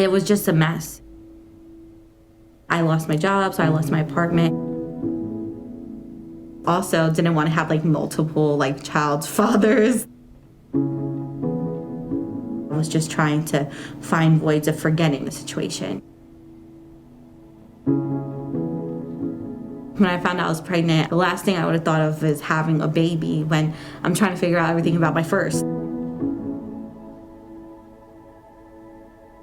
It was just a mess. I lost my job, so I lost my apartment. Also, didn't want to have like multiple like child fathers. I was just trying to find ways of forgetting the situation. When I found out I was pregnant, the last thing I would have thought of is having a baby when I'm trying to figure out everything about my first.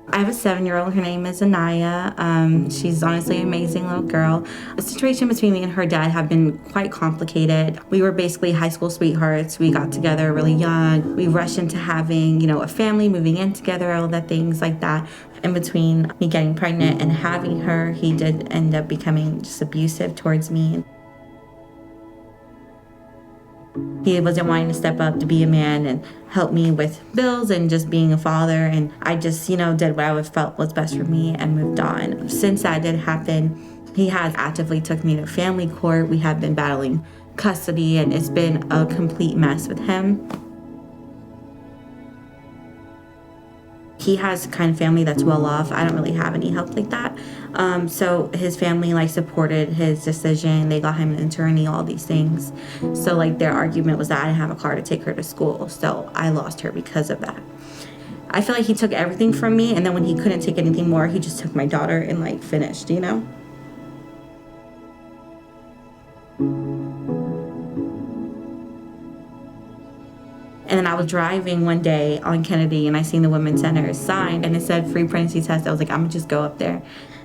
I have a 7-year-old. Her name is Ertaira. She's honestly an amazing little girl. The situation between me and her dad have been quite complicated. We were basically high school sweethearts. We got together really young. We rushed into having, a family, moving in together, all the things like that. In between me getting pregnant and having her, he did end up becoming just abusive towards me. He wasn't wanting to step up to be a man and help me with bills and just being a father. And I just, did what I felt was best for me and moved on. Since that did happen, he has actively took me to family court. We have been battling custody, and it's been a complete mess with him. He has a kind of family that's well off. I don't really have any help like that. So his family supported his decision. They got him an attorney, all these things. So their argument was that I didn't have a car to take her to school. So I lost her because of that. I feel like he took everything from me, and then when he couldn't take anything more, he just took my daughter and finished, And then I was driving one day on Kennedy, and I seen the Women's Center sign, and it said free pregnancy test. I was like, I'm gonna just go up there.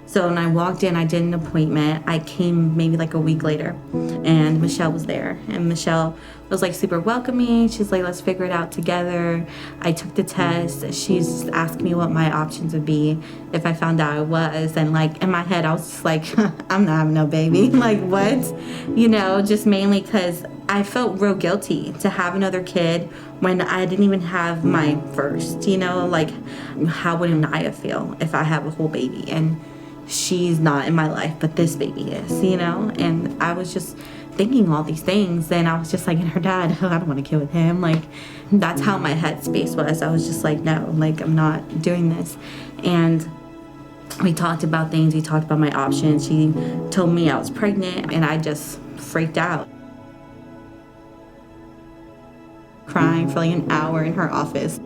So when I walked in, I did an appointment. I came maybe a week later, and Michelle was there. And Michelle was super welcoming. She's like, let's figure it out together. I took the test. She's asking me what my options would be if I found out I was. And in my head, I was just like, I'm not having no baby. What? Just mainly because I felt real guilty to have another kid when I didn't even have my first, how would Naya feel if I have a whole baby and she's not in my life, but this baby is, And I was just thinking all these things, and I was just and her dad, I don't want to kid with him. That's how my headspace was. I was just no, I'm not doing this. And we talked about things. We talked about my options. She told me I was pregnant, and I just freaked out. Crying for an hour in her office.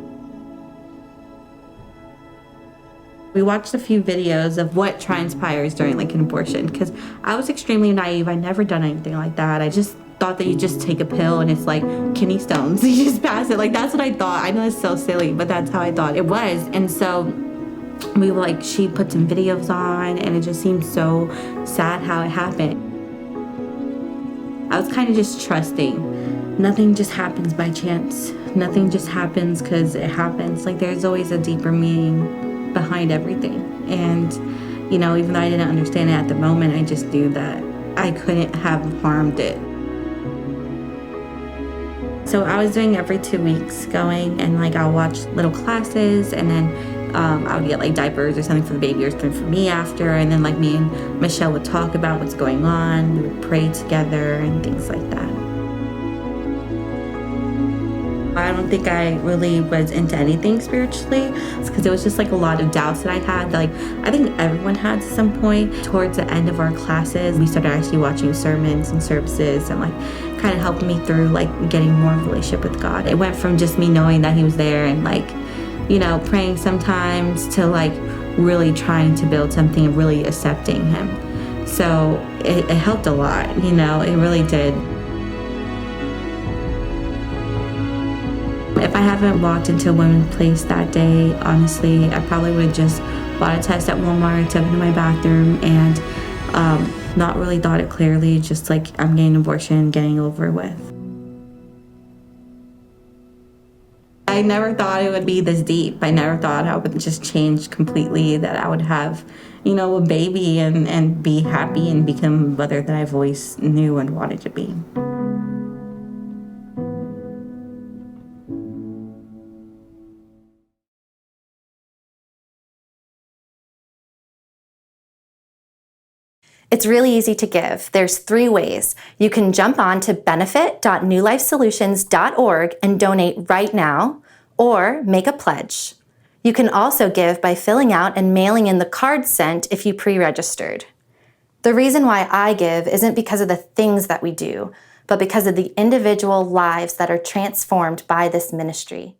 We watched a few videos of what transpires during an abortion, because I was extremely naive. I'd never done anything like that. I just thought that you just take a pill and it's kidney stones. You just pass it. That's what I thought. I know it's so silly, but that's how I thought it was. And so we were she put some videos on, and it just seemed so sad how it happened. I was kind of just trusting. Nothing just happens by chance. Nothing just happens because it happens. There's always a deeper meaning behind everything. And, even though I didn't understand it at the moment, I just knew that I couldn't have harmed it. So I was doing every 2 weeks going, and I'll watch little classes, and then I would get diapers or something for the baby or something for me after. And then me and Michelle would talk about what's going on. We would pray together and things like that. I don't think I really was into anything spiritually, because it was just a lot of doubts that I had. I think everyone had to some point. Towards the end of our classes, we started actually watching sermons and services, and kind of helped me through getting more of a relationship with God. It went from just me knowing that He was there and praying sometimes to really trying to build something and really accepting Him. So it helped a lot, it really did. If I haven't walked into a women's place that day, honestly, I probably would have just bought a test at Walmart, took it to my bathroom, and not really thought it clearly, just I'm getting an abortion, getting over with. I never thought it would be this deep. I never thought I would just change completely, that I would have, a baby and be happy and become the mother that I've always knew and wanted to be. It's really easy to give. There's 3 ways. You can jump on to benefit.newlifesolutions.org and donate right now, or make a pledge. You can also give by filling out and mailing in the card sent if you pre-registered. The reason why I give isn't because of the things that we do, but because of the individual lives that are transformed by this ministry.